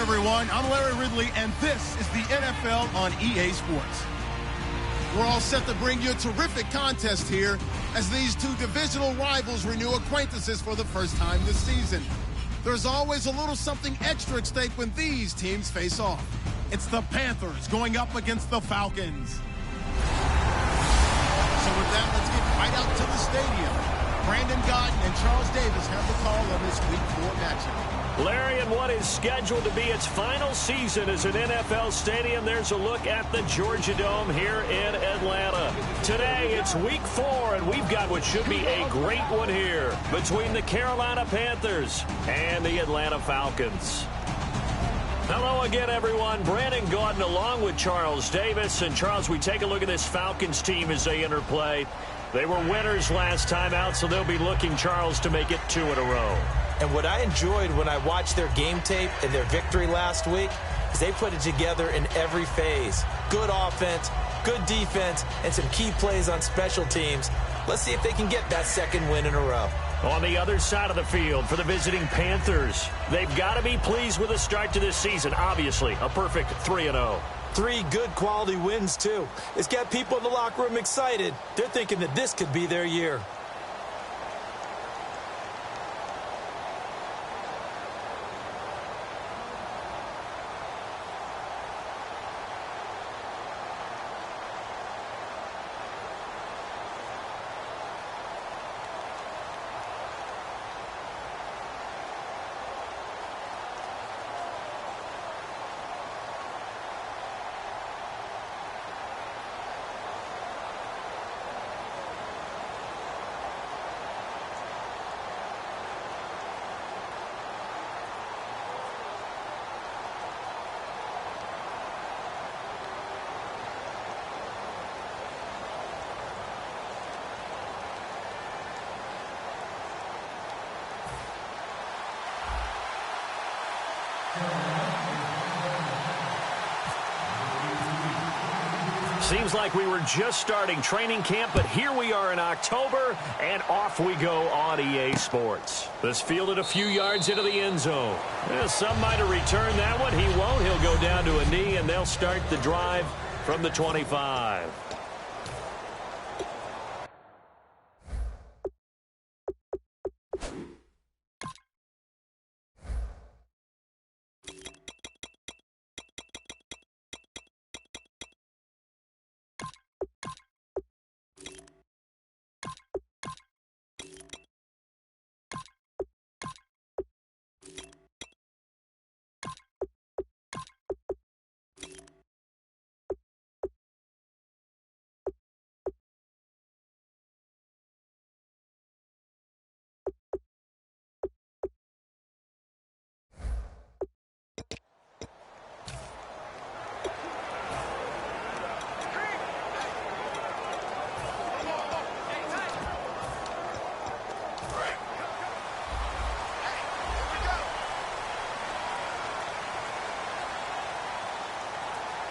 everyone. I'm Larry Ridley, and this is the NFL on EA Sports. We're all set to bring you a terrific contest here as these two divisional rivals renew acquaintances for the first time this season. There's always a little something extra at stake when these teams face off. It's the Panthers going up against the Falcons. So with that, let's get right out to the stadium. Brandon Gaudin and Charles Davis have the call on this Week 4 matchup. Larry, in what is scheduled to be its final season as an NFL stadium, there's a look at the Georgia Dome here in Atlanta. Today, it's Week 4, and we've got what should be a great one here between the Carolina Panthers and the Atlanta Falcons. Hello again, everyone. Brandon Gaudin along with Charles Davis. And, Charles, we take a look at this Falcons team as they enter play. They were winners last time out, so they'll be looking, Charles, to make it 2 in a row. And what I enjoyed when I watched their game tape and their victory last week is they put it together in every phase. Good offense, good defense, and some key plays on special teams. Let's see if they can get that second win in a row. On the other side of the field for the visiting Panthers, they've got to be pleased with the start to this season. Obviously, a perfect 3-0. 3 good quality wins, too. It's got people in the locker room excited. They're thinking that this could be their year. Seems like we were just starting training camp, but here we are in October, and off we go on EA Sports. This fielded a few yards into the end zone. Some might have returned that one. He won't. He'll go down to a knee, and they'll start the drive from the 25.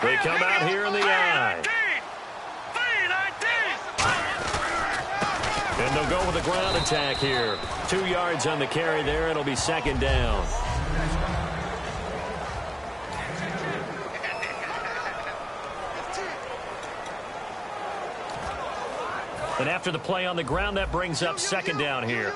They come out here in the eye. And they'll go with a ground attack here. 2 yards on the carry there. It'll be second down. And after the play on the ground, that brings up second down here.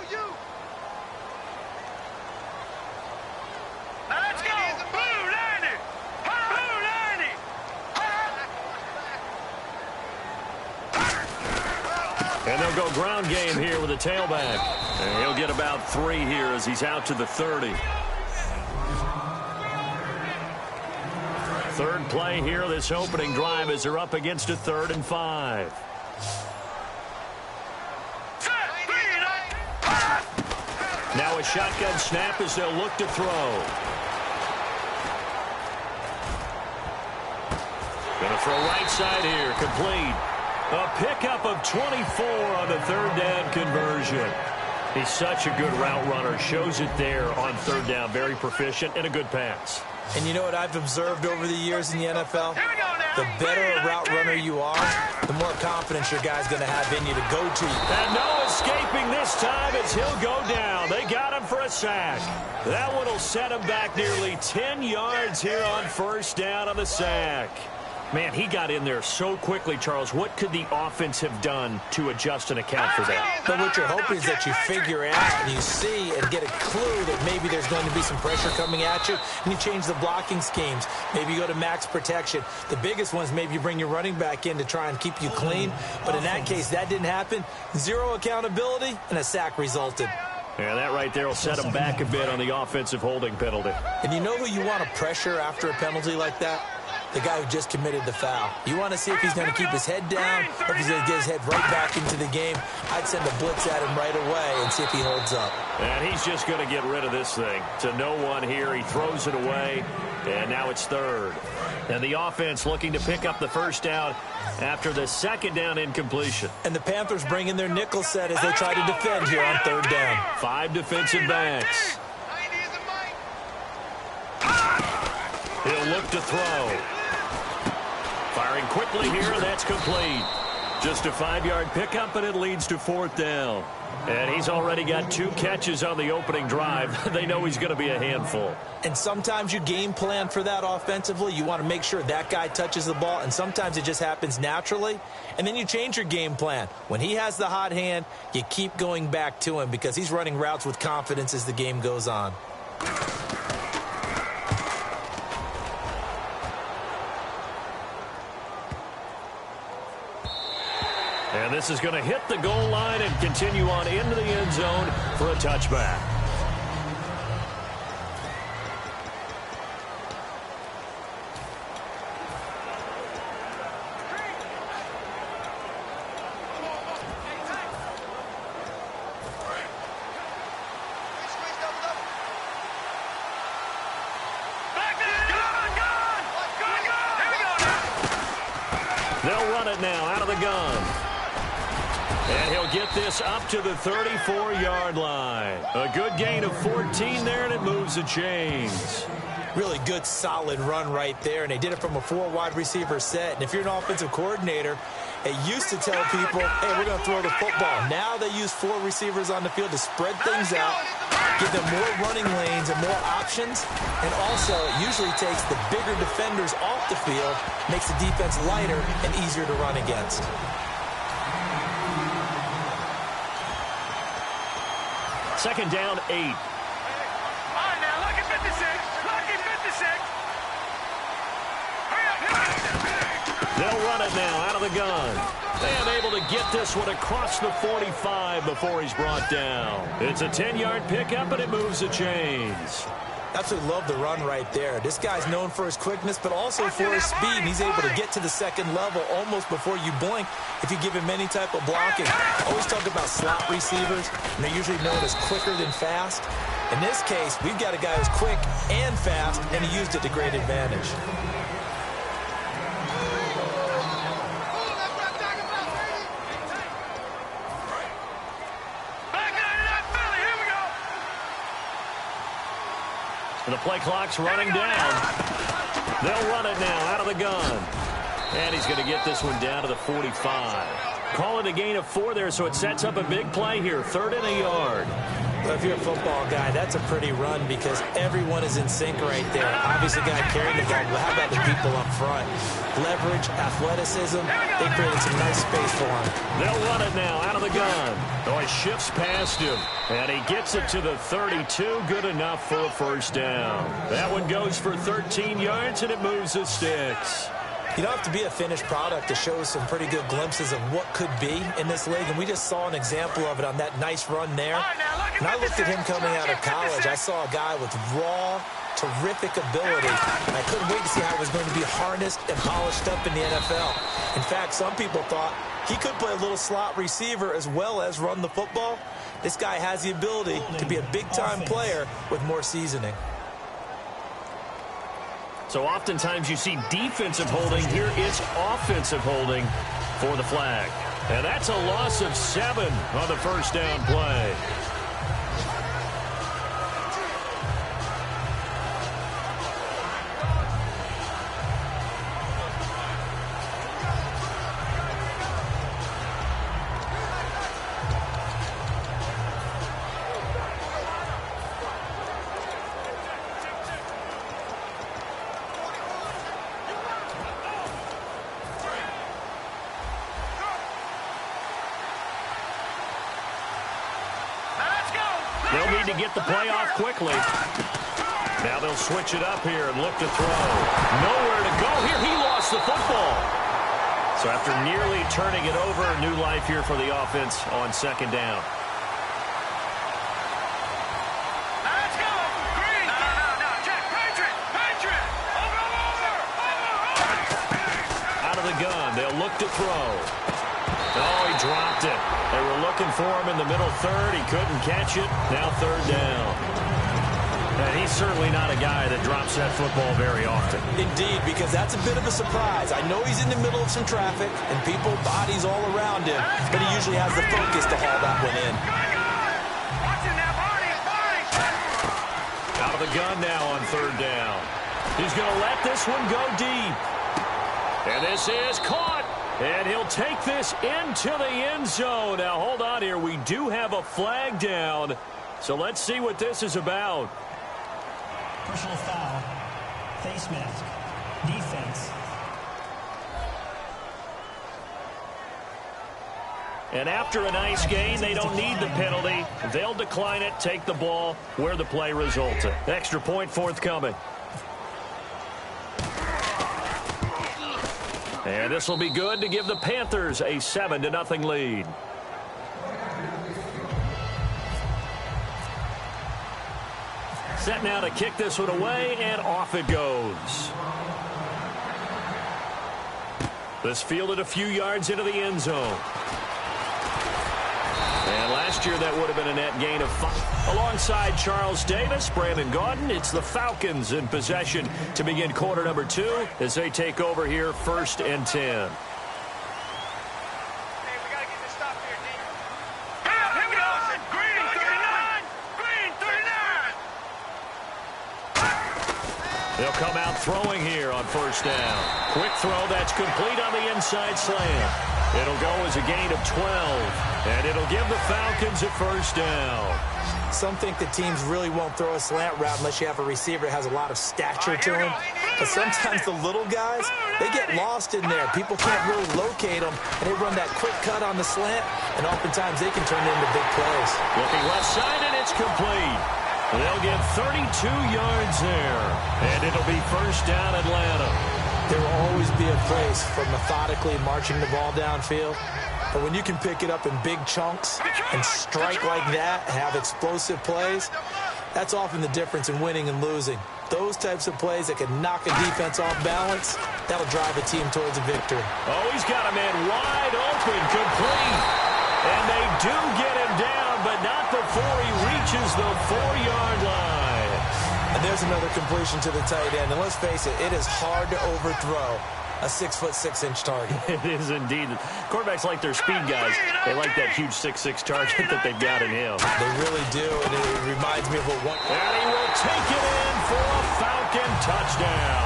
And they'll go ground game here with a tailback. And he'll get about 3 here as he's out to the 30. Third play here, this opening drive, as they're up against a 3rd and 5. Now a shotgun snap as they'll look to throw. Going to throw right side here, complete. A pickup of 24 on the 3rd down conversion. He's such a good route runner. Shows it there on 3rd down. Very proficient and a good pass. And you know what I've observed over the years in the NFL? The better a route runner you are, the more confidence your guy's going to have in you to go to. And no escaping this time as he'll go down. They got him for a a sack. That one will set him back nearly 10 yards here on first down on the sack. Man, he got in there so quickly, Charles. What could the offense have done to adjust and account for that? But what you're hoping is that you figure out and you see and get a clue that maybe there's going to be some pressure coming at you, and you change the blocking schemes. Maybe you go to max protection. The biggest ones, maybe you bring your running back in to try and keep you clean. But in that case, that didn't happen. Zero accountability, and a sack resulted. Yeah, that right there will set him back a bit on the offensive holding penalty. And you know who you want to pressure after a penalty like that? The guy who just committed the foul. You want to see if he's going to keep his head down or if he's going to get his head right back into the game. I'd send a blitz at him right away and see if he holds up. And he's just going to get rid of this thing. To no one here. He throws it away, and now it's third. And the offense looking to pick up the first down after the second down incompletion. And the Panthers bring in their nickel set as they try to defend here on third down. 5 defensive backs. He'll look to throw. Firing quickly here, and that's complete. Just a 5-yard pickup, and it leads to fourth down. And he's already got 2 catches on the opening drive. They know he's going to be a handful. And sometimes you game plan for that offensively. You want to make sure that guy touches the ball, and sometimes it just happens naturally. And then you change your game plan. When he has the hot hand, you keep going back to him because he's running routes with confidence as the game goes on. And this is going to hit the goal line and continue on into the end zone for a touchback. They'll run it now out of the gun. And he'll get this up to the 34-yard line. A good gain of 14 there, and it moves the chains. Really good, solid run right there, and they did it from a 4-wide receiver set. And if you're an offensive coordinator, it used to tell people, hey, we're going to throw the football. Now they use 4 receivers on the field to spread things out, give them more running lanes and more options, and also it usually takes the bigger defenders off the field, makes the defense lighter and easier to run against. Second down, 8. All right, now, lucky 56. Lucky 56. Hurry up. They'll run it now out of the gun. And able to get this one across the 45 before he's brought down. It's a 10-yard pickup, and it moves the chains. Absolutely love the run right there. This guy's known for his quickness, but also for his speed. And he's able to get to the second level almost before you blink if you give him any type of blocking. Always talk about slot receivers, and they're usually known as quicker than fast. In this case, we've got a guy who's quick and fast, and he used it to great advantage. And the play clock's running down. They'll run it now out of the gun. And he's going to get this one down to the 45. Call it a gain of 4 there, so it sets up a big play here. 3rd and a yard. Well, if you're a football guy, that's a pretty run because everyone is in sync right there. Obviously, the guy carrying the ball, but how about the people up front? Leverage, athleticism, they created some nice space for him. They'll run it now out of the gun. Oh, he shifts past him, and he gets it to the 32. Good enough for a first down. That one goes for 13 yards, and it moves the sticks. You don't have to be a finished product to show some pretty good glimpses of what could be in this league, and we just saw an example of it on that nice run there. When I looked at him coming out of college, I saw a guy with raw, terrific ability, and I couldn't wait to see how he was going to be harnessed and polished up in the NFL. In fact, some people thought he could play a little slot receiver as well as run the football. This guy has the ability to be a big-time player with more seasoning. So oftentimes you see defensive holding. Here it's offensive holding for the flag. And that's a loss of 7 on the first down play. to get the play off quickly. Now they'll switch it up here and look to throw. Nowhere to go here. He lost the football. So after nearly turning it over, new life here for the offense on second down. Let's go! Green! No. Check. Patriot! Over! Out of the gun. They'll look to throw. Oh, he dropped it. They were looking for him in the middle third. He couldn't catch it. Now third down. And he's certainly not a guy that drops that football very often. Indeed, because that's a bit of a surprise. I know he's in the middle of some traffic and people, bodies all around him, but he usually has the focus to haul that one in. Watch it now, Barney! Out of the gun now on third down. He's going to let this one go deep. And this is caught. And he'll take this into the end zone. Now, hold on here. We do have a flag down. So let's see what this is about. Personal foul, face mask, defense. And after a nice gain, they don't need the penalty. They'll decline it, take the ball where the play resulted. Extra point forthcoming. And this will be good to give the Panthers a 7-0 lead. Set now to kick this one away, and off it goes. This fielded a few yards into the end zone. And last year that would have been a net gain of 5. Alongside Charles Davis, Brandon Gaudin, it's the Falcons in possession to begin quarter number 2 as they take over here 1st and 10. They'll come out throwing here on first down. Quick throw that's complete on the inside slant. It'll go as a gain of 12, and it'll give the Falcons a first down. Some think that teams really won't throw a slant route unless you have a receiver that has a lot of stature to him. But sometimes the little guys, they get lost in there. People can't really locate them, and they run that quick cut on the slant, and oftentimes they can turn it into big plays. Looking left side, and it's complete. They'll get 32 yards there, and it'll be first down Atlanta. There will always be a place for methodically marching the ball downfield. But when you can pick it up in big chunks and strike like that, have explosive plays, that's often the difference in winning and losing. Those types of plays that can knock a defense off balance, that'll drive a team towards a victory. Oh, he's got a man wide open, complete. And they do get him down, but not before he reaches the 4-yard line. And there's another completion to the tight end. And let's face it, it is hard to overthrow a 6'6" target. It is indeed. Quarterbacks like their speed guys. They like that huge 6'6" target that they've got in him. They really do, and it reminds me of what one. And he will take it in for a Falcon touchdown.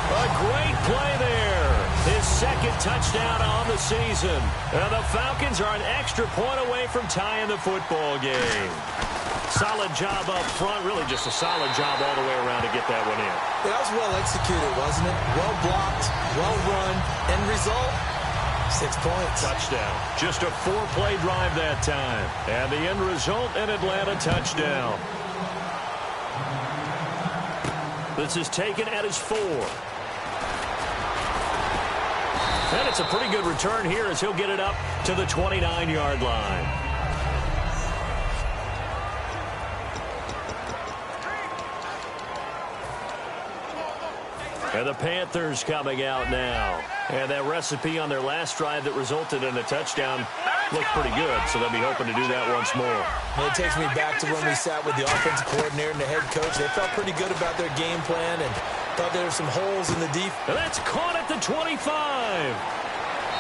A great play there. His second touchdown on the season. And the Falcons are an extra point away from tying the football game. Solid job up front. Really just a solid job all the way around to get that one in. Yeah, that was well executed, wasn't it? Well blocked, well run. End result, 6 points. Touchdown. Just a 4-play drive that time. And the end result, an Atlanta touchdown. This is taken at his 4. And it's a pretty good return here as he'll get it up to the 29-yard line. And the Panthers coming out now. And that recipe on their last drive that resulted in a touchdown looked pretty good, so they'll be hoping to do that once more. And it takes me back to when we sat with the offensive coordinator and the head coach. They felt pretty good about their game plan and thought there were some holes in the defense. And that's caught at the 25.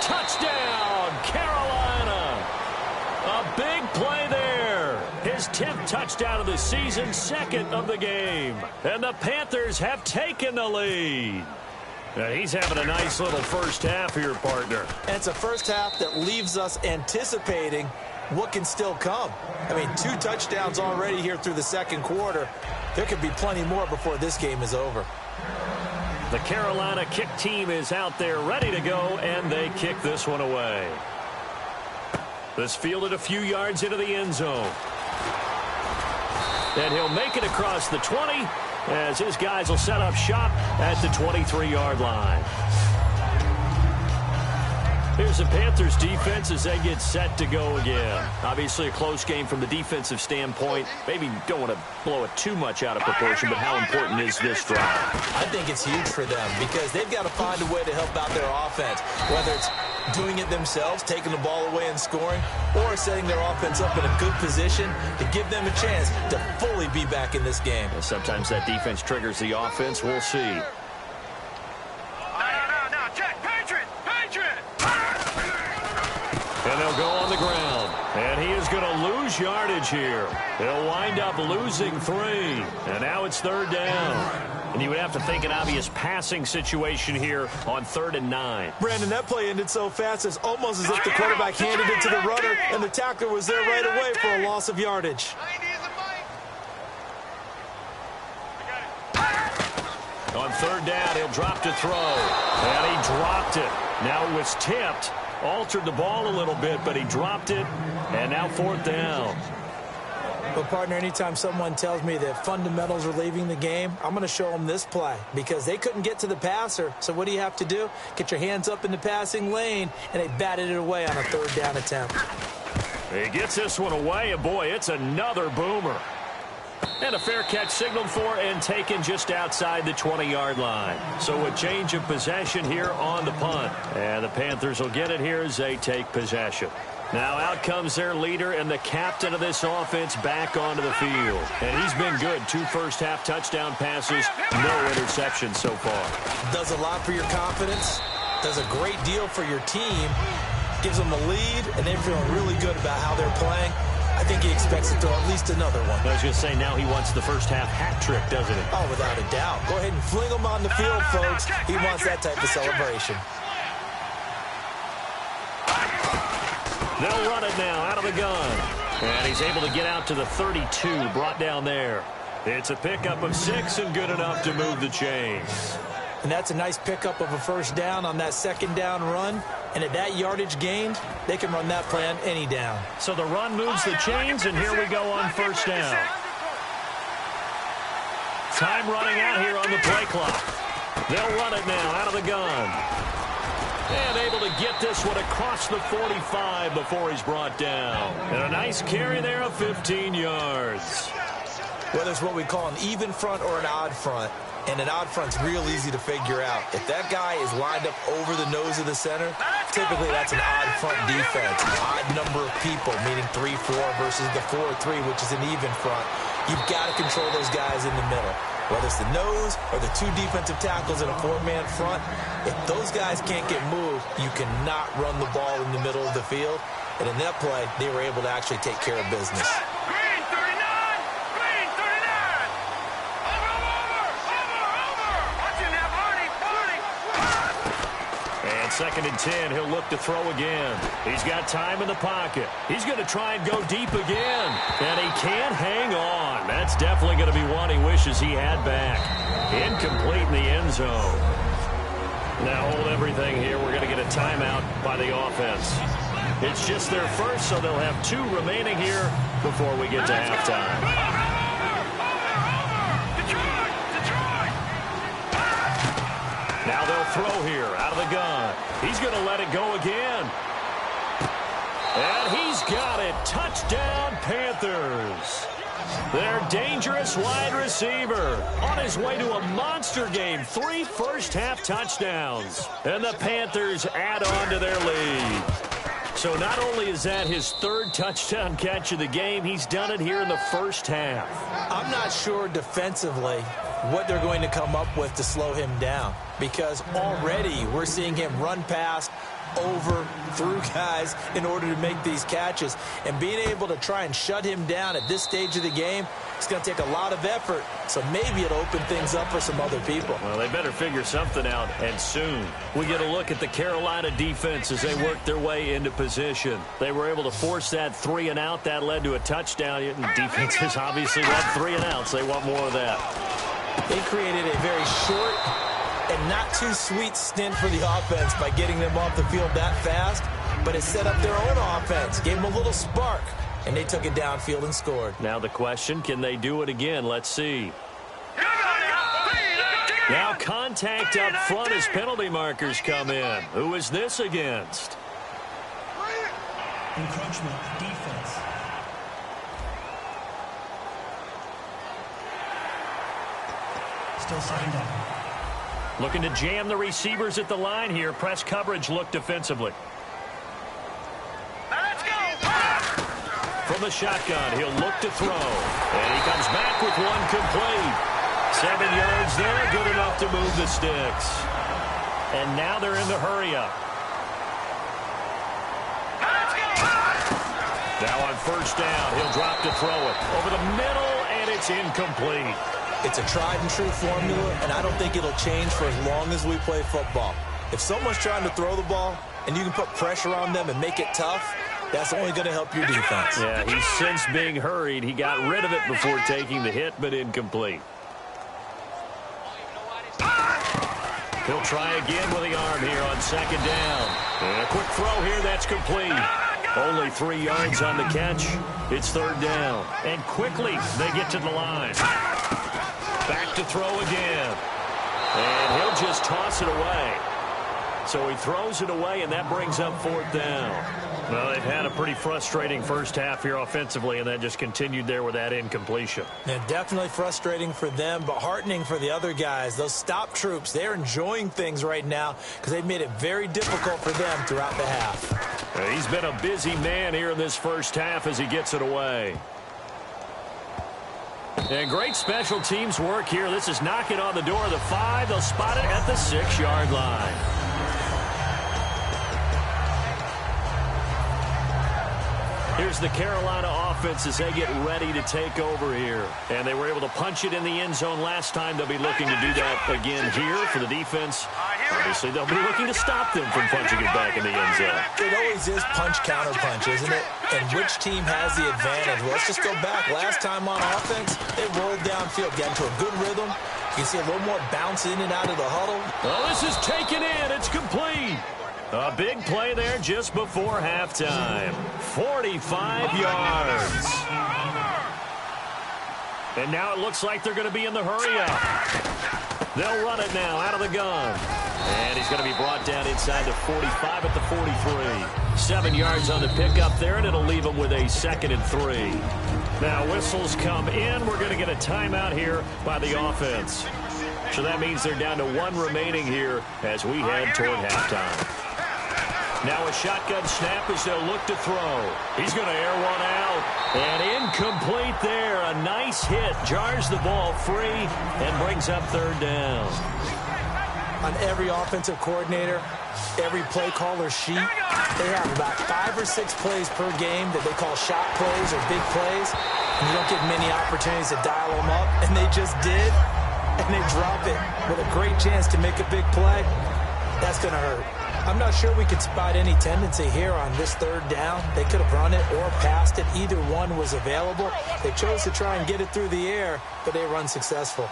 Touchdown, Carolina. A big play there. His 10th touchdown of the season, second of the game. And the Panthers have taken the lead. Now he's having a nice little first half here, partner. And it's a first half that leaves us anticipating what can still come. I mean, 2 touchdowns already here through the second quarter. There could be plenty more before this game is over. The Carolina kick team is out there ready to go, and they kick this one away. This fielded a few yards into the end zone. And he'll make it across the 20 as his guys will set up shop at the 23-yard line. Here's the Panthers defense as they get set to go again. Obviously a close game from the defensive standpoint. Maybe don't want to blow it too much out of proportion, but how important is this drive? I think it's huge for them because they've got to find a way to help out their offense, whether it's doing it themselves, taking the ball away and scoring, or setting their offense up in a good position to give them a chance to fully be back in this game. And sometimes that defense triggers the offense. We'll see. And they'll go on the ground. And he is going to lose yardage here. He'll wind up losing 3. And now it's 3rd down. And you would have to think an obvious passing situation here on 3rd and 9. Brandon, that play ended so fast, it's almost as if the quarterback handed it to the runner, and the tackler was there right away for a loss of yardage. On 3rd down, he'll drop to throw. And he dropped it. Now it was tipped. Altered the ball a little bit, but he dropped it. And now 4th down. But, partner, anytime someone tells me that fundamentals are leaving the game, I'm going to show them this play because they couldn't get to the passer. So what do you have to do? Get your hands up in the passing lane, and they batted it away on a 3rd down attempt. He gets this one away, and boy, it's another boomer. And a fair catch signaled for and taken just outside the 20-yard line. So a change of possession here on the punt. And the Panthers will get it here as they take possession. Now out comes their leader and the captain of this offense back onto the field. And he's been good. 2 first-half touchdown passes, no interceptions so far. Does a lot for your confidence. Does a great deal for your team. Gives them a lead, and they're feeling really good about how they're playing. I think he expects to throw at least another one. I was going to say, now he wants the first-half hat trick, doesn't he? Oh, without a doubt. Go ahead and fling him on the field, folks. He wants that type of celebration. They'll run it now out of the gun. And he's able to get out to the 32, brought down there. It's a pickup of 6 and good enough to move the chains. And that's a nice pickup of a 1st down on that 2nd down run. And at that yardage gained, they can run that play on any down. So the run moves the chains, and here we go on 1st down. Time running out here on the play clock. They'll run it now out of the gun. And able to get this one across the 45 before he's brought down. And a nice carry there of 15 yards. Whether it's what we call an even front or an odd front, and an odd front's real easy to figure out. If that guy is lined up over the nose of the center, typically that's an odd front defense. Odd number of people, meaning 3-4 versus the 4-3, which is an even front. You've got to control those guys in the middle. Whether it's the nose or the 2 defensive tackles in a 4-man front, if those guys can't get moved, you cannot run the ball in the middle of the field. And in that play, they were able to actually take care of business. Second and 10, he'll look to throw again. He's got time in the pocket. He's going to try and go deep again. And he can't hang on. That's definitely going to be one he wishes he had back. Incomplete in the end zone. Now hold everything here. We're going to get a timeout by the offense. It's just their first, so they'll have 2 remaining here before we get to halftime. Now they'll throw here out of the gun. He's going to let it go again. And he's got it. Touchdown, Panthers. Their dangerous wide receiver on his way to a monster game. 3 first-half touchdowns. And the Panthers add on to their lead. So not only is that his 3rd touchdown catch of the game, he's done it here in the first half. I'm not sure defensively what they're going to come up with to slow him down, because already we're seeing him run past, over, through guys in order to make these catches. And being able to try and shut him down at this stage of the game, it's going to take a lot of effort. So maybe it'll open things up for some other people. Well, they better figure something out, and soon. We get a look at the Carolina defense as they work their way into position. They were able to force that 3 and out. That led to a touchdown. Defenses obviously want 3 and outs. They want more of that. They created a very short and not too sweet stint for the offense by getting them off the field that fast, but it set up their own offense, gave them a little spark. and they took it downfield and scored. Now the question, can they do it again? Let's see. Now contact up front as penalty markers come in. Who is this against? Encroachment, defense. Still second down. Looking to jam the receivers at the line here. Press coverage look defensively. Let's go. From the shotgun, he'll look to throw. And he comes back with one complete. 7 yards there, good enough to move the sticks. And now they're in the hurry-up. Now on first down, he'll drop to throw it. Over the middle, and it's incomplete. It's a tried-and-true formula, and I don't think it'll change for as long as we play football. If someone's trying to throw the ball, and you can put pressure on them and make it tough, that's only going to help your defense. Yeah, he's since being hurried. He got rid of it before taking the hit, but incomplete. He'll try again with the arm here on second down. And a quick throw here, that's complete. Only 3 yards on the catch. It's third down. And quickly, they get to the line. Back to throw again. And he'll just toss it away. So he throws it away, and that brings up fourth down. Well, they've had a pretty frustrating first half here offensively, and that just continued there with that incompletion. Yeah, definitely frustrating for them, but heartening for the other guys. Those stop troops, they're enjoying things right now because they've made it very difficult for them throughout the half. He's been a busy man here in this first half as he gets it away. And great special teams work here. This is knocking on the door of the 5. They'll spot it at the 6-yard line. Here's the Carolina offense as they get ready to take over here. And they were able to punch it in the end zone last time. They'll be looking to do that again here for the defense. Obviously, they'll be looking to stop them from punching it back in the end zone. It always is punch-counter-punch, isn't it? And which team has the advantage? Well, let's just go back. Last time on offense, they rolled downfield, got into a good rhythm. You can see a little more bounce in and out of the huddle. Well, this is taken in. It's complete. A big play there just before halftime. 45 yards. And now it looks like they're going to be in the hurry-up. They'll run it now out of the gun. And he's going to be brought down inside the 45 at the 43. 7 yards on the pickup there, and it'll leave him with a 2nd and 3. Now whistles come in. We're going to get a timeout here by the offense. So that means they're down to 1 remaining here as we head toward halftime. Now a shotgun snap as they'll look to throw. He's going to air one out. And incomplete there. A nice hit. Jars the ball free and brings up third down. On every offensive coordinator, every play caller sheet, they have about 5 or 6 plays per game that they call shot plays or big plays. And you don't get many opportunities to dial them up. And they just did. And they drop it with a great chance to make a big play. That's going to hurt. I'm not sure we could spot any tendency here on this third down. They could have run it or passed it. Either one was available. They chose to try and get it through the air, but they were unsuccessful.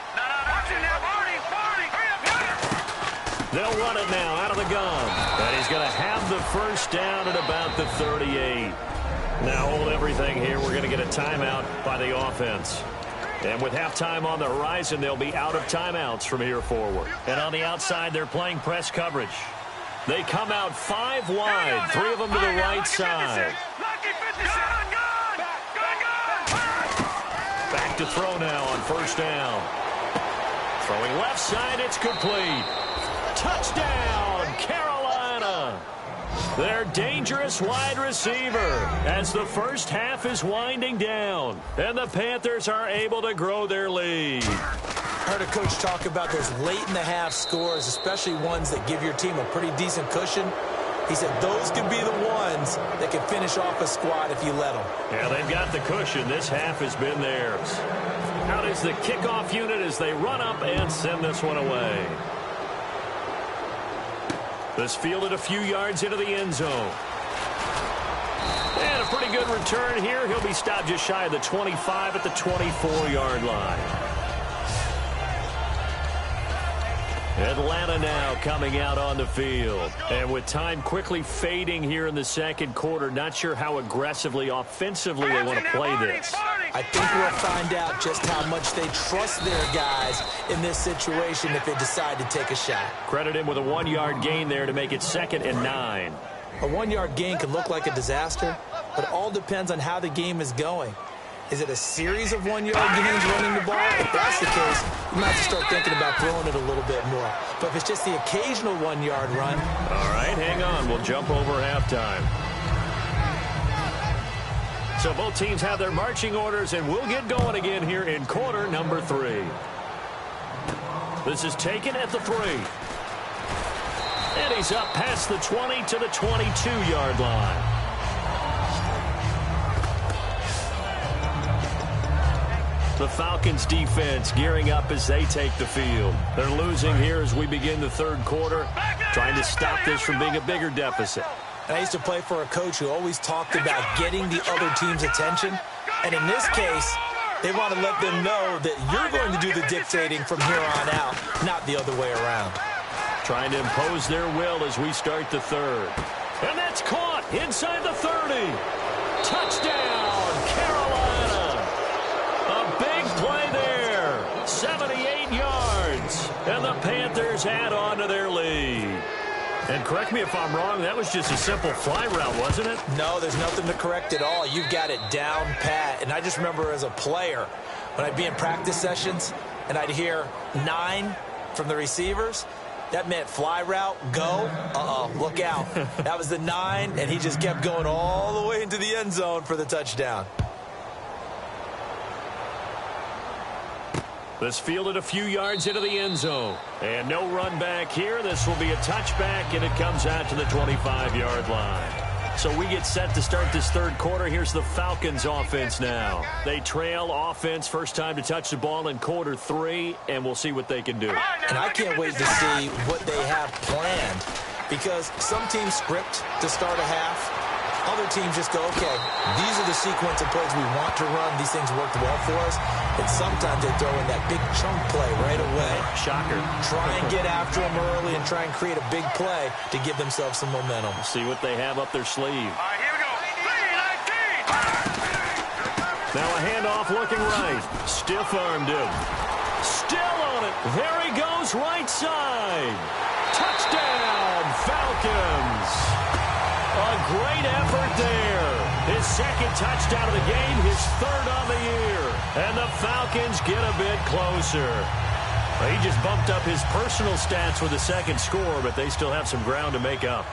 They'll run it now out of the gun. And he's going to have the first down at about the 38. Now hold everything here. We're going to get a timeout by the offense. And with halftime on the horizon, they'll be out of timeouts from here forward. And on the outside, they're playing press coverage. They come out 5 wide, 3 of them to the right side. Back to throw now on first down. Throwing left side, it's complete. Touchdown, Carolina. Their dangerous wide receiver as the first half is winding down. And the Panthers are able to grow their lead. I heard a coach talk about those late-in-the-half scores, especially ones that give your team a pretty decent cushion. He said those could be the ones that can finish off a squad if you let them. Yeah, they've got the cushion. This half has been theirs. Out is the kickoff unit as they run up and send this one away. This fielded a few yards into the end zone. And a pretty good return here. He'll be stopped just shy of the 25 at the 24-yard line. Atlanta now coming out on the field. And with time quickly fading here in the second quarter, not sure how aggressively, offensively they want to play this. I think we'll find out just how much they trust their guys in this situation if they decide to take a shot. Credit him with a 1-yard gain there to make it 2nd and 9. A 1-yard gain can look like a disaster, but it all depends on how the game is going. Is it a series of 1-yard gains running the ball? If that's the case, you might have to start thinking about throwing it a little bit more. But if it's just the occasional 1-yard run. All right, hang on. We'll jump over halftime. So both teams have their marching orders, and we'll get going again here in quarter number 3. This is taken at the 3. And he's up past the 20 to the 22-yard line. The Falcons defense gearing up as they take the field. They're losing here as we begin the third quarter, trying to stop this from being a bigger deficit. I used to play for a coach who always talked about getting the other team's attention. And in this case, they want to let them know that you're going to do the dictating from here on out, not the other way around. Trying to impose their will as we start the third. And that's caught inside the 30. Touchdown, Carolina. A big play there. 78 yards. And the Panthers add on to their lead. And correct me if I'm wrong, that was just a simple fly route, wasn't it? No, there's nothing to correct at all. You've got it down pat. And I just remember as a player, when I'd be in practice sessions and I'd hear 9 from the receivers, that meant fly route, go, look out. That was the 9, and he just kept going all the way into the end zone for the touchdown. This fielded a few yards into the end zone. And no run back here. This will be a touchback, and it comes out to the 25-yard line. So we get set to start this third quarter. Here's the Falcons offense now. They trail offense, first time to touch the ball in quarter 3, and we'll see what they can do. And I can't wait to see what they have planned, because some teams script to start a half. Other teams just go, okay, these are the sequence of plays we want to run. These things worked well for us. And sometimes they throw in that big chunk play right away. Shocker. Try and get after them early and try and create a big play to give themselves some momentum. See what they have up their sleeve. All right, here we go. 3-19. Now a handoff looking right. Stiff-armed him. Still on it. There he goes, right side. Touchdown, Falcons. A great effort there. His second touchdown of the game, his third on the year. And the Falcons get a bit closer. Well, he just bumped up his personal stats with a second score, but they still have some ground to make up.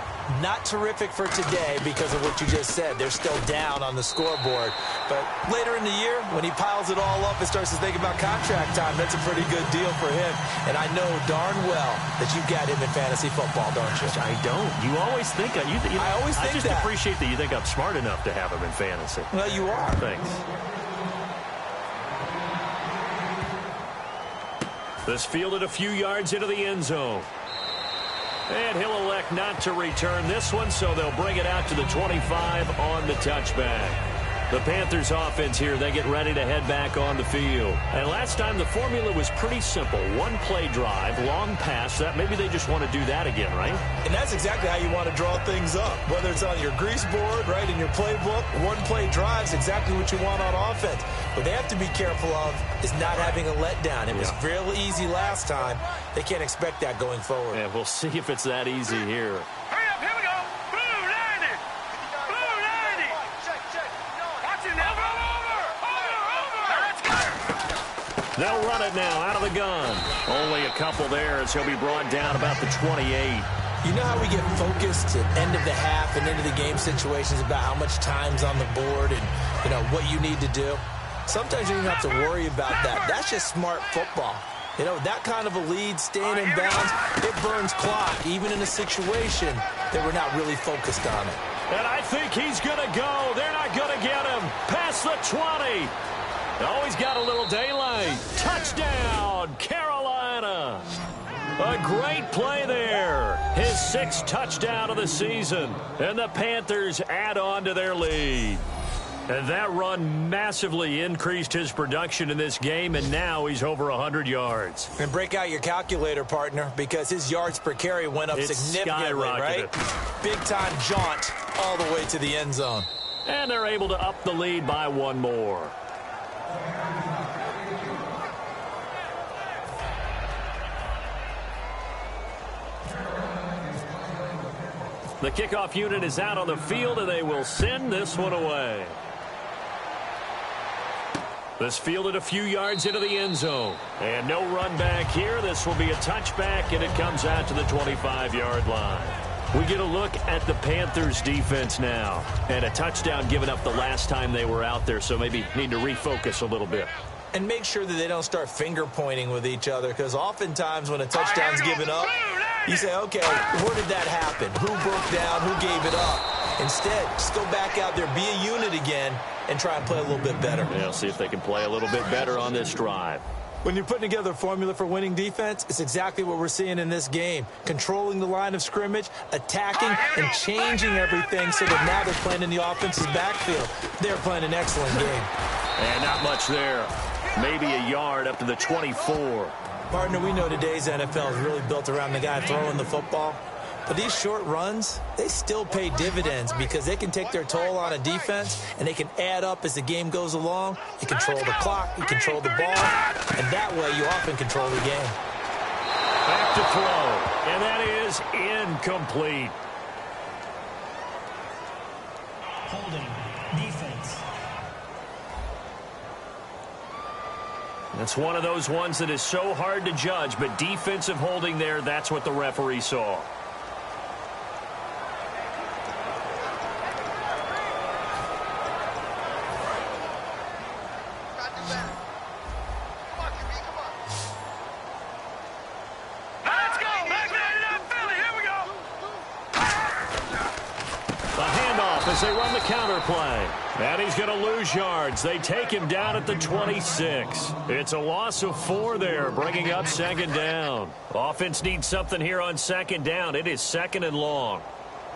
Not terrific for today because of what you just said. They're still down on the scoreboard. But later in the year, when he piles it all up and starts to think about contract time, that's a pretty good deal for him. And I know darn well that you've got him in fantasy football, don't you? I don't. You always think I always think I just that. appreciate that you think I'm smart enough to have him in fantasy. Well, you are. Thanks. This fielded a few yards into the end zone. And he'll elect not to return this one, so they'll bring it out to the 25 on the touchback. The Panthers offense here, they get ready to head back on the field. And last time the formula was pretty simple. One play drive, long pass. That maybe they just want to do that again, right? And that's exactly how you want to draw things up. Whether it's on your grease board, right, in your playbook, one play drive is exactly what you want on offense. What they have to be careful of is not having a letdown. It was real easy last time. They can't expect that going forward. Yeah, we'll see if it's that easy here. Hurry up, here we go. Blue 90. Blue 90. Watch it now. Over. Let's go. They'll run it now out of the gun. Only a couple there as he'll be brought down about the 28. You know how we get focused at end of the half and into the game situations about how much time's on the board and, you know, what you need to do? Sometimes you don't have to worry about that. That's just smart football. You know, that kind of a lead, staying in bounds, it burns clock, even in a situation that we're not really focused on it. And I think he's going to go. They're not going to get him. Past the 20. Oh, he's got a little daylight. Touchdown, Carolina. A great play there. His 6th touchdown of the season. And the Panthers add on to their lead. And that run massively increased his production in this game, and now he's over 100 yards. And break out your calculator, partner, because his yards per carry went up significantly, right? Big-time jaunt all the way to the end zone. And they're able to up the lead by one more. The kickoff unit is out on the field, and they will send this one away. This fielded a few yards into the end zone. And no run back here. This will be a touchback, and it comes out to the 25-yard line. We get a look at the Panthers' defense now. And a touchdown given up the last time they were out there, so maybe need to refocus a little bit. And make sure that they don't start finger-pointing with each other, because oftentimes when a touchdown's given up, you say, okay, where did that happen? Who broke down? Who gave it up? Instead, just go back out there, be a unit again, and try and play a little bit better. Yeah, see if they can play a little bit better on this drive. When you're putting together a formula for winning defense, it's exactly what we're seeing in this game. Controlling the line of scrimmage, attacking, and changing everything so that now they're playing in the offense's backfield. They're playing an excellent game. And not much there. Maybe a yard up to the 24. Partner, we know today's NFL is really built around the guy throwing the football. But these short runs, they still pay dividends because they can take their toll on a defense, and they can add up as the game goes along. You control the clock, you control the ball, and that way you often control the game. Back to throw, and that is incomplete. Holding, defense. That's one of those ones that is so hard to judge, but defensive holding there, that's what the referee saw. As they run the counter play. And he's going to lose yards. They take him down at the 26. It's a loss of 4 there, bringing up second down. Offense needs something here on second down. It is second and long.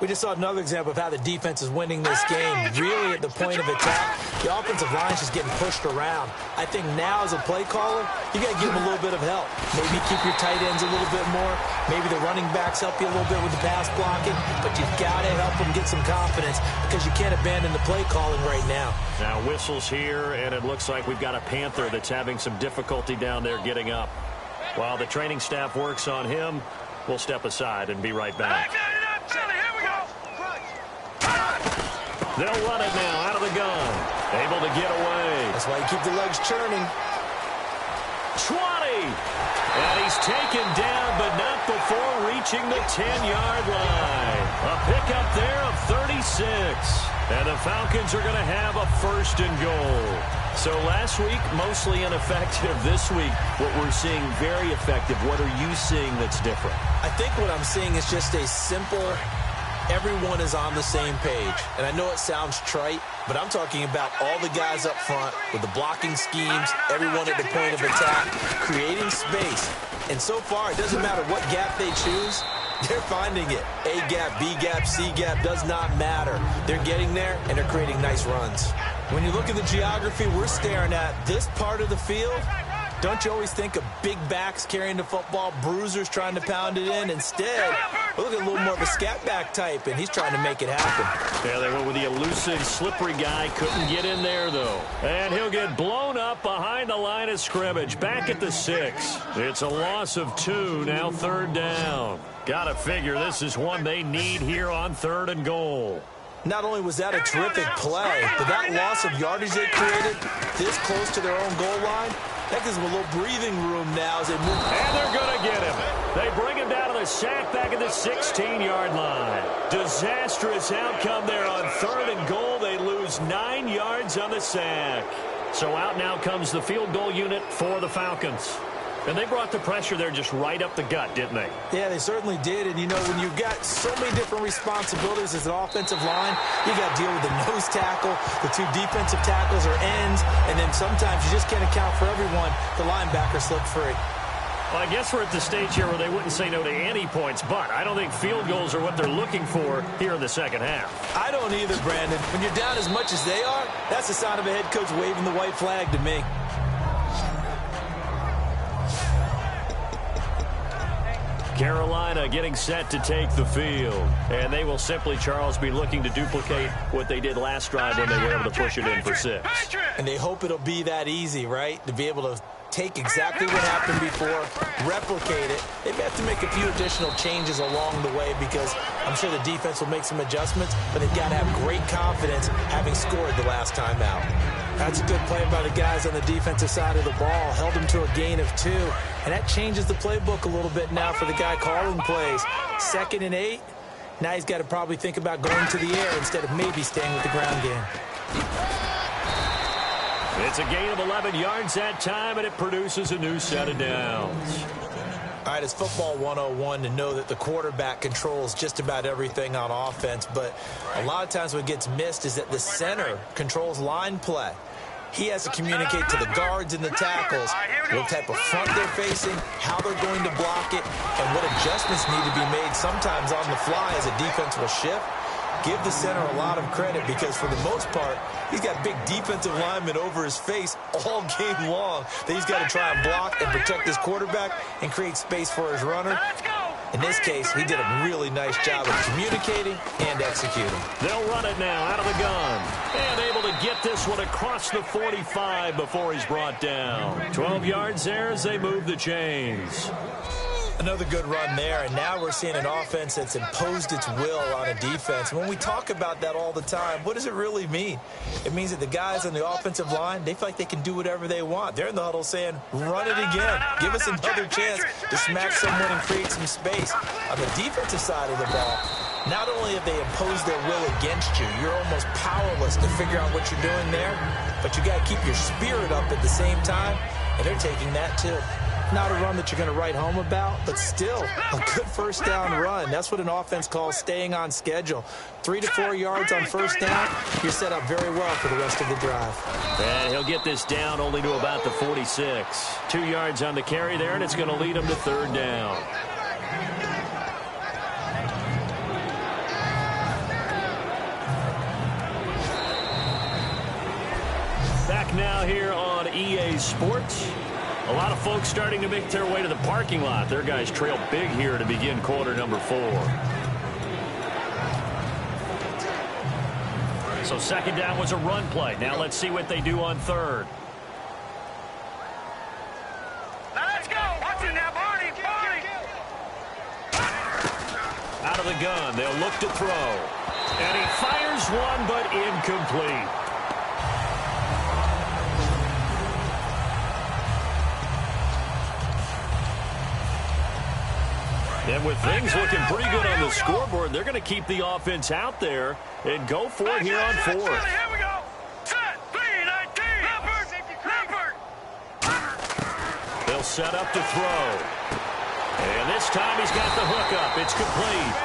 We just saw another example of how the defense is winning this game. Really at the point of attack, the offensive line is just getting pushed around. I think now as a play caller, you got to give them a little bit of help. Maybe keep your tight ends a little bit more. Maybe the running backs help you a little bit with the pass blocking. But you've got to help them get some confidence because you can't abandon the play calling right now. Now whistles here, and it looks like we've got a Panther that's having some difficulty down there getting up. While the training staff works on him, we'll step aside and be right back. They'll run it now out of the gun. Able to get away. That's why you keep the legs churning. 20. And he's taken down, but not before reaching the 10-yard line. A pickup there of 36. And the Falcons are going to have a first and goal. So last week, mostly ineffective. This week, what we're seeing very effective. What are you seeing that's different? I think what I'm seeing is just a simple, everyone is on the same page. And I know it sounds trite, but I'm talking about all the guys up front with the blocking schemes, everyone at the point of attack, creating space. And so far, it doesn't matter what gap they choose. They're finding it. A gap, B gap, C gap, does not matter. They're getting there, and they're creating nice runs. When you look at the geography we're staring at, this part of the field, don't you always think of big backs carrying the football, bruisers trying to pound it in? Instead, we're looking at a little more of a scat back type, and he's trying to make it happen. Yeah, they went with the elusive, slippery guy. Couldn't get in there, though. And he'll get blown up behind the line of scrimmage. Back at the 6. It's a loss of 2, now third down. Gotta figure this is one they need here on third and goal. Not only was that a terrific play, but that loss of yardage they created this close to their own goal line, that gives them a little breathing room now as they move. And they're going to get him. They bring him down to the sack back at the 16-yard line. Disastrous outcome there on third and goal. They lose 9 yards on the sack. So out now comes the field goal unit for the Falcons. And they brought the pressure there just right up the gut, didn't they? Yeah, they certainly did. And, you know, when you've got so many different responsibilities as an offensive line, you got to deal with the nose tackle, the 2 defensive tackles or ends, and then sometimes you just can't account for everyone. The linebacker slipped free. Well, I guess we're at the stage here where they wouldn't say no to any points, but I don't think field goals are what they're looking for here in the second half. I don't either, Brandon. When you're down as much as they are, that's a sign of a head coach waving the white flag to me. Carolina getting set to take the field. And they will simply, Charles, be looking to duplicate what they did last drive when they were able to push it in for 6. And they hope it'll be that easy, right? To be able to take exactly what happened before, replicate it. They may have to make a few additional changes along the way because I'm sure the defense will make some adjustments, but they've got to have great confidence having scored the last time out. That's a good play by the guys on the defensive side of the ball. Held them to a gain of 2, and that changes the playbook a little bit now for the guy calling plays. 2nd and 8. Now he's got to probably think about going to the air instead of maybe staying with the ground game. It's a gain of 11 yards that time, and it produces a new set of downs. All right, it's football 101 to know that the quarterback controls just about everything on offense, but a lot of times what gets missed is that the center controls line play. He has to communicate to the guards and the tackles what type of front they're facing, how they're going to block it, and what adjustments need to be made sometimes on the fly as a defense will shift. Give the center a lot of credit because for the most part, he's got big defensive linemen over his face all game long that he's got to try and block and protect his quarterback and create space for his runner. In this case, he did a really nice job of communicating and executing. They'll run it now out of the gun. And able to get this one across the 45 before he's brought down. 12 yards there as they move the chains. Another good run there, and now we're seeing an offense that's imposed its will on a defense. When we talk about that all the time, what does it really mean? It means that the guys on the offensive line, they feel like they can do whatever they want. They're in the huddle saying, run it again. Give us another chance to smack someone and create some space. On the defensive side of the ball, not only have they imposed their will against you, you're almost powerless to figure out what you're doing there, but you got to keep your spirit up at the same time, and they're taking that too. Not a run that you're going to write home about, but still a good first down run. That's what an offense calls staying on schedule. 3 to 4 yards on first down, you're set up very well for the rest of the drive. And he'll get this down only to about the 46. 2 yards on the carry there, and it's going to lead him to 3rd down. Back now here on EA Sports. A lot of folks starting to make their way to the parking lot. Their guys trail big here to begin quarter number 4. So 2nd down was a run play. Now let's see what they do on 3rd. Now let's go. Watch it now, Barney. Out of the gun, they'll look to throw. And he fires one, but incomplete. And with things looking pretty good on the scoreboard, they're going to keep the offense out there and go for it here on 4th. Here we go. Set. 3-19. Leopard. They'll set up to throw. And this time he's got the hook up. It's complete.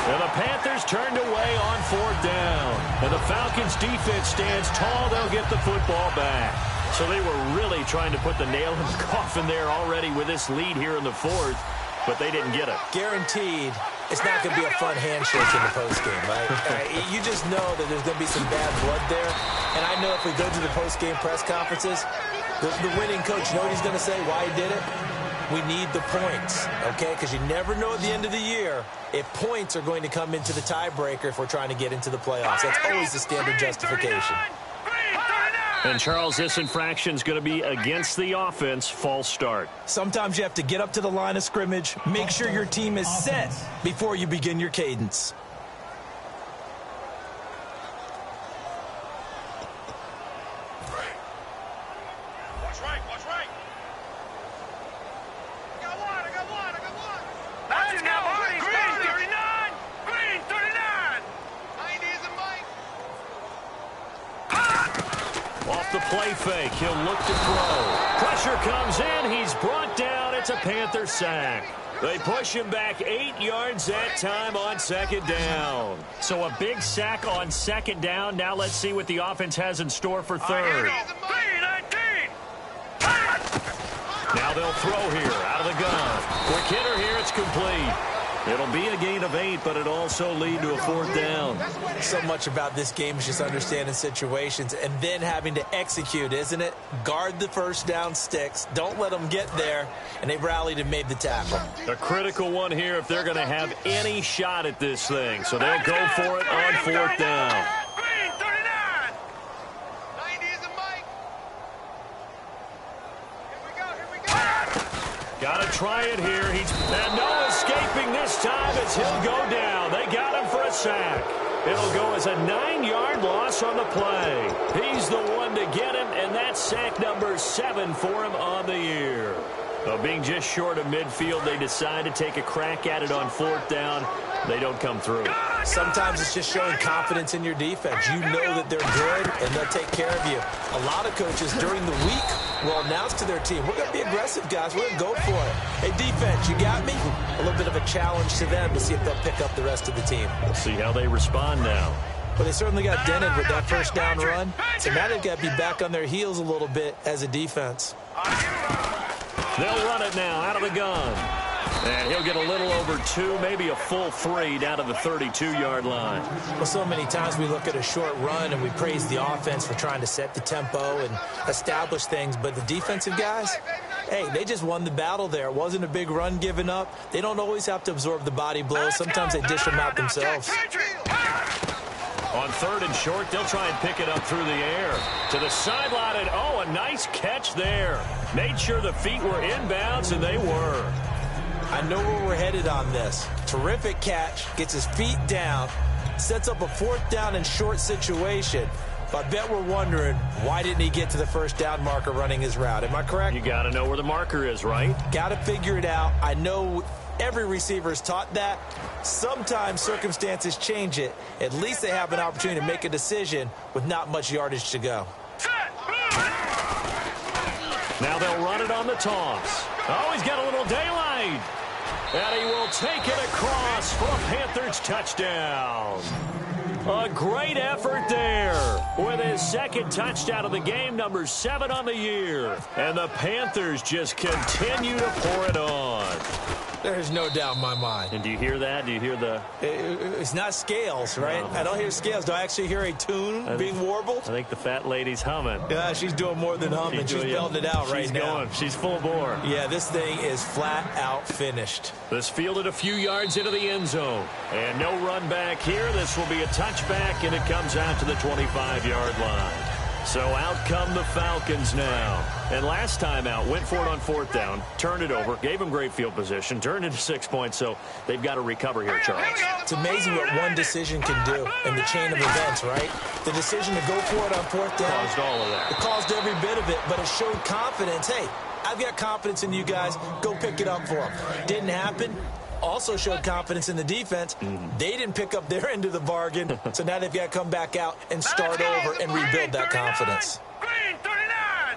And the Panthers turned away on 4th down. And the Falcons defense stands tall. They'll get the football back. So they were really trying to put the nail in the coffin there already with this lead here in the 4th. But they didn't get it. Guaranteed, it's not going to be a fun handshake in the postgame, right? You just know that there's going to be some bad blood there. And I know if we go to the postgame press conferences, the winning coach, you know what he's going to say, why he did it? We need the points, okay? Because you never know at the end of the year if points are going to come into the tiebreaker if we're trying to get into the playoffs. That's always the standard justification. And, Charles, this infraction's going to be against the offense, false start. Sometimes you have to get up to the line of scrimmage, make sure your team is set before you begin your cadence. Watch right. I got one. Let's go. Green 39. Green 39. 90 is a Mike. Off the play fake, he'll look to throw. Pressure comes in, he's brought down. It's a Panther sack. They push him back 8 yards that time on 2nd down. So a big sack on 2nd down. Now let's see what the offense has in store for 3rd. Right, 3-19. Now they'll throw here out of the gun. Quick hitter here. It's complete. It'll be a gain of 8, but it also lead to a 4th down. So much about this game is just understanding situations and then having to execute, isn't it? Guard the first down sticks. Don't let them get there. And they rallied and made the tackle. A critical one here if they're going to have any shot at this thing. So they'll go for it on 4th down. Green, 39. 90 is a mic. Here we go. Got to try it here. And no escaping this time as he'll go down. They got him for a sack. It'll go as a 9-yard loss on the play. He's the one to get him, and that's sack number 7 for him on the year. Well, being just short of midfield, they decide to take a crack at it on 4th down. They don't come through. Sometimes it's just showing confidence in your defense. You know that they're good, and they'll take care of you. A lot of coaches during the week will announce to their team, we're going to be aggressive, guys. We're going to go for it. Hey, defense, you got me? A little bit of a challenge to them to see if they'll pick up the rest of the team. We'll see how they respond now. But they certainly got dented with that first down run. So now they've got to be back on their heels a little bit as a defense. They'll run it now out of the gun. And he'll get a little over 2, maybe a full 3 down to the 32-yard line. Well, so many times we look at a short run and we praise the offense for trying to set the tempo and establish things. But the defensive guys, hey, they just won the battle there. It wasn't a big run given up. They don't always have to absorb the body blows. Sometimes they dish them out themselves. On 3rd and short, they'll try and pick it up through the air. To the sideline, and a nice catch there. Made sure the feet were inbounds, and they were. I know where we're headed on this. Terrific catch, gets his feet down, sets up a 4th down and short situation. But I bet we're wondering, why didn't he get to the first down marker running his route? Am I correct? You got to know where the marker is, right? Got to figure it out. I know every receiver is taught that. Sometimes circumstances change it. At least they have an opportunity to make a decision with not much yardage to go. Now they'll run it on the toss. Oh, he's got a little daylight. And he will take it across for a Panthers touchdown. A great effort there with his 2nd touchdown of the game, number 7 on the year. And the Panthers just continue to pour it on. There's no doubt in my mind. And do you hear that? Do you hear the... It's not scales, right? No. I don't hear scales. Do I actually hear a tune being warbled? I think the fat lady's humming. Yeah, she's doing more than humming. She's belting it out right now. She's going. She's full bore. Yeah, this thing is flat out finished. This fielded a few yards into the end zone. And no run back here. This will be a touchback, and it comes out to the 25-yard line. So out come the Falcons now. And last time out, went for it on 4th down, turned it over, gave them great field position, turned into 6 points, so they've got to recover here, Charles. It's amazing what one decision can do in the chain of events, right? The decision to go for it on 4th down. Caused all of that. It caused every bit of it, but it showed confidence. Hey, I've got confidence in you guys. Go pick it up for them. Didn't happen. Also showed confidence in the defense. They didn't pick up their end of the bargain, so now they've got to come back out and start over and rebuild that confidence. Green, 39.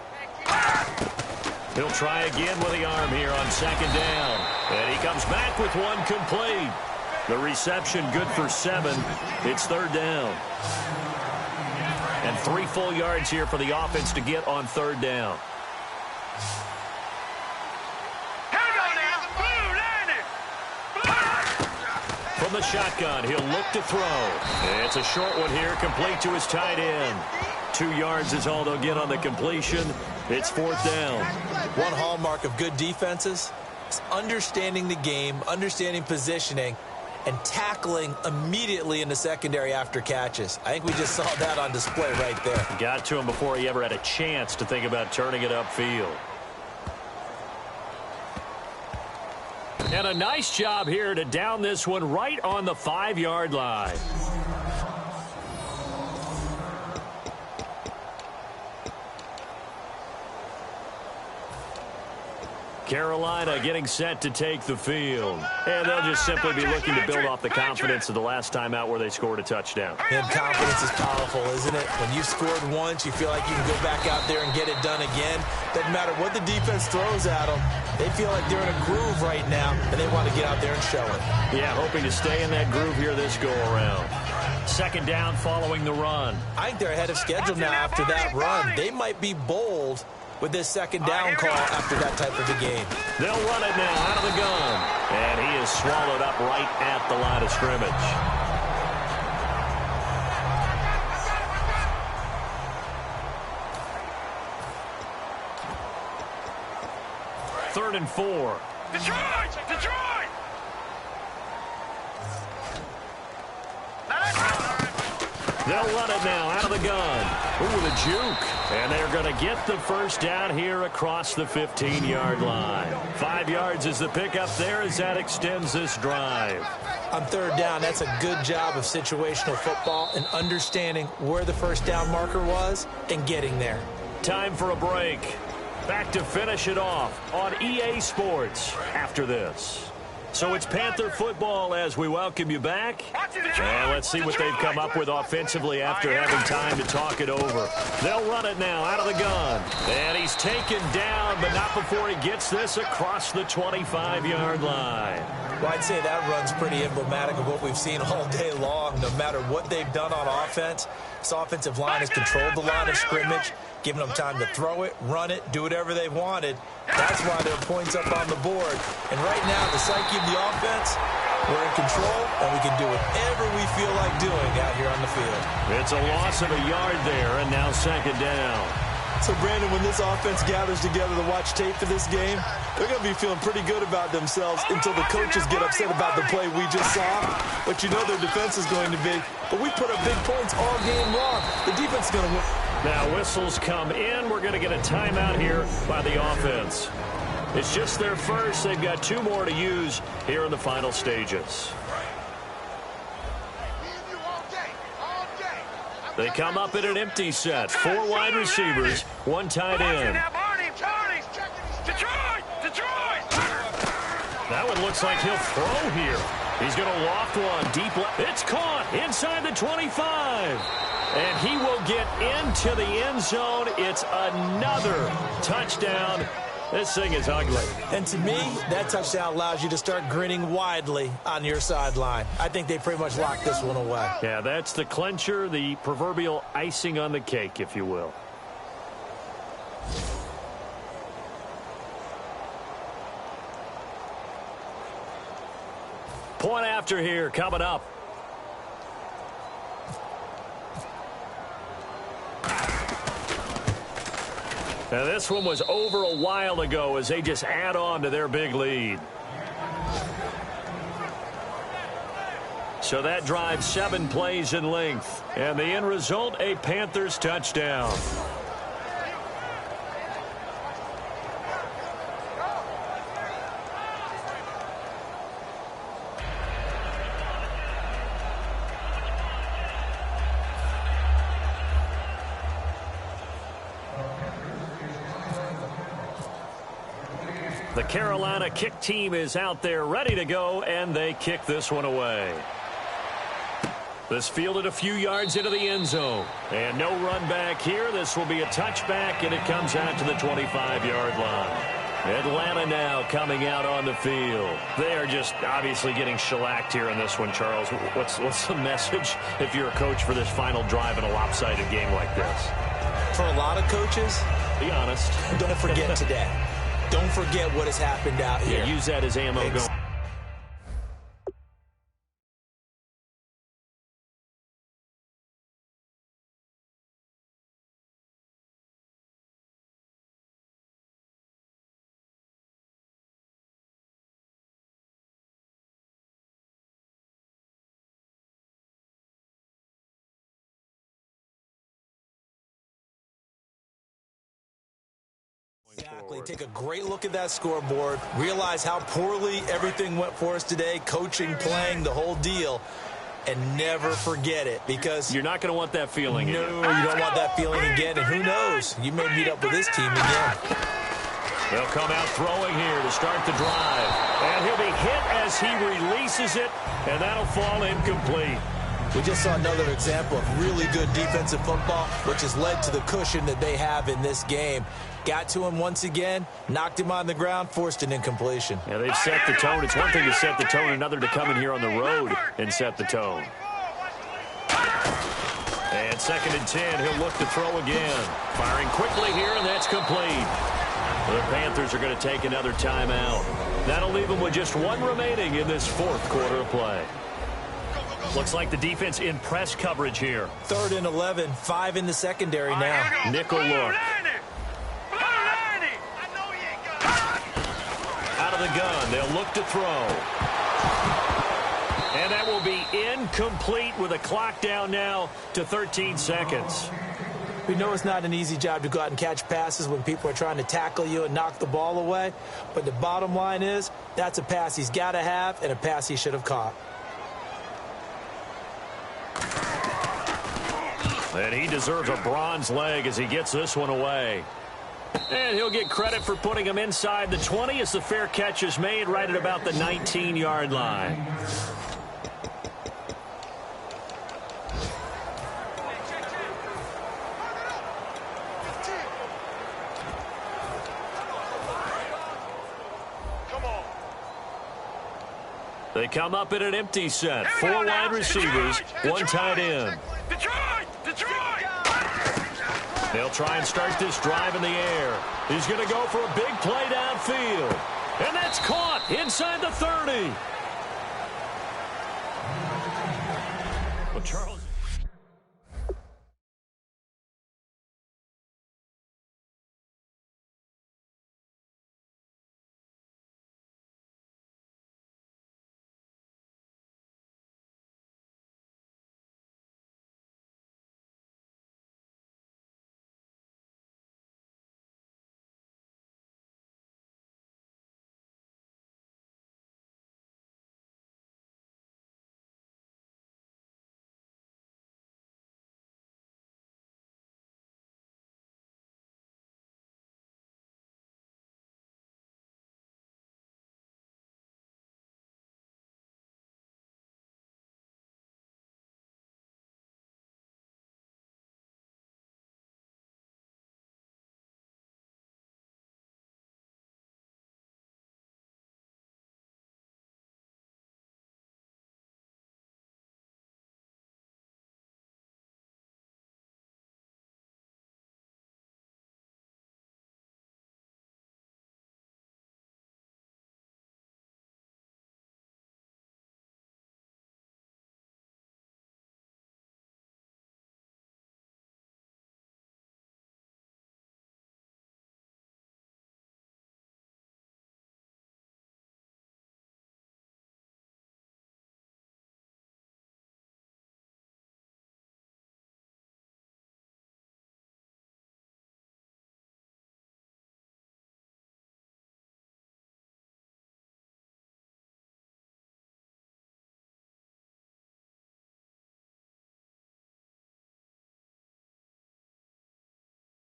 He'll try again with the arm here on 2nd down. And he comes back with one complete. The reception good for 7. It's 3rd down. And 3 full yards here for the offense to get on 3rd down. From the shotgun, he'll look to throw. It's a short one here, complete to his tight end. 2 yards is all they'll get on the completion. It's 4th down. One hallmark of good defenses is understanding the game, understanding positioning, and tackling immediately in the secondary after catches. I think we just saw that on display right there. Got to him before he ever had a chance to think about turning it upfield. And a nice job here to down this one right on the 5-yard line. Carolina getting set to take the field. And they'll just simply be looking to build off the confidence of the last time out where they scored a touchdown. And confidence is powerful, isn't it? When you've scored once, you feel like you can go back out there and get it done again. Doesn't matter what the defense throws at them. They feel like they're in a groove right now, and they want to get out there and show it. Yeah, hoping to stay in that groove here this go-around. 2nd down following the run. I think they're ahead of schedule now after that run. They might be bold with this second down call after that type of a game. They'll run it now out of the gun. And he is swallowed up right at the line of scrimmage. Third and 4. Detroit! Detroit! They'll run it now out of the gun. Ooh, the juke. And they're going to get the first down here across the 15-yard line. 5 yards is the pickup there as that extends this drive. On third down, that's a good job of situational football and understanding where the first down marker was and getting there. Time for a break. Back to finish it off on EA Sports after this. So it's Panther football as we welcome you back. And let's see what they've come up with offensively after having time to talk it over. They'll run it now out of the gun. And he's taken down, but not before he gets this across the 25-yard line. Well, I'd say that run's pretty emblematic of what we've seen all day long. No matter what they've done on offense, this offensive line has controlled the line of scrimmage, giving them time to throw it, run it, do whatever they've wanted. That's why there are points up on the board. And right now, the psyche of the offense, we're in control, and we can do whatever we feel like doing out here on the field. It's a loss of a yard there, and now second down. So, Brandon, when this offense gathers together to watch tape for this game, they're going to be feeling pretty good about themselves until the coaches get upset about the play we just saw. But you know their defense is going to be. But we put up big points all game long. The defense is going to win. Now whistles come in. We're going to get a timeout here by the offense. It's just their first. They've got 2 more to use here in the final stages. They come up in an empty set. 4 wide receivers, 1 tight end. That one looks like he'll throw here. He's going to loft one deep left. It's caught inside the 25. And he will get into the end zone. It's another touchdown. This thing is ugly. And to me, that touchdown allows you to start grinning widely on your sideline. I think they pretty much locked this one away. Yeah, that's the clincher, the proverbial icing on the cake, if you will. Point after here coming up. Now, this one was over a while ago as they just add on to their big lead. So that drives 7 plays in length. And the end result, a Panthers touchdown. The Carolina kick team is out there ready to go, and they kick this one away. This fielded a few yards into the end zone. And no run back here. This will be a touchback, and it comes out to the 25-yard line. Atlanta now coming out on the field. They are just obviously getting shellacked here in this one, Charles. What's the message if you're a coach for this final drive in a lopsided game like this? For a lot of coaches, be honest. Don't forget today. Don't forget what has happened out here. Yeah, use that as ammo going. Exactly. Take a great look at that scoreboard. Realize how poorly everything went for us today. Coaching, playing, the whole deal. And never forget it, because you're not going to want that feeling again. No, you don't want that feeling again. And who knows? You may meet up with this team again. They'll come out throwing here to start the drive. And he'll be hit as he releases it, and that'll fall incomplete. We just saw another example of really good defensive football, which has led to the cushion that they have in this game. Got to him once again, knocked him on the ground, forced an incompletion. Yeah, they've set the tone. It's one thing to set the tone, another to come in here on the road and set the tone. And 2nd and 10, he'll look to throw again. Firing quickly here, and that's complete. The Panthers are going to take another timeout. That'll leave them with just 1 remaining in this 4th quarter of play. Looks like the defense in press coverage here. 3rd and 11, 5 in the secondary now. Nickel look. Out of the gun, they'll look to throw. And that will be incomplete with a clock down now to 13 seconds. We know it's not an easy job to go out and catch passes when people are trying to tackle you and knock the ball away. But the bottom line is, that's a pass he's got to have and a pass he should have caught. And he deserves a bronze leg as he gets this one away. And he'll get credit for putting him inside the 20 as the fair catch is made right at about the 19-yard line. They come up in an empty set. 4 wide receivers, 1 tight end. They'll try and start this drive in the air. He's going to go for a big play downfield. And that's caught inside the 30.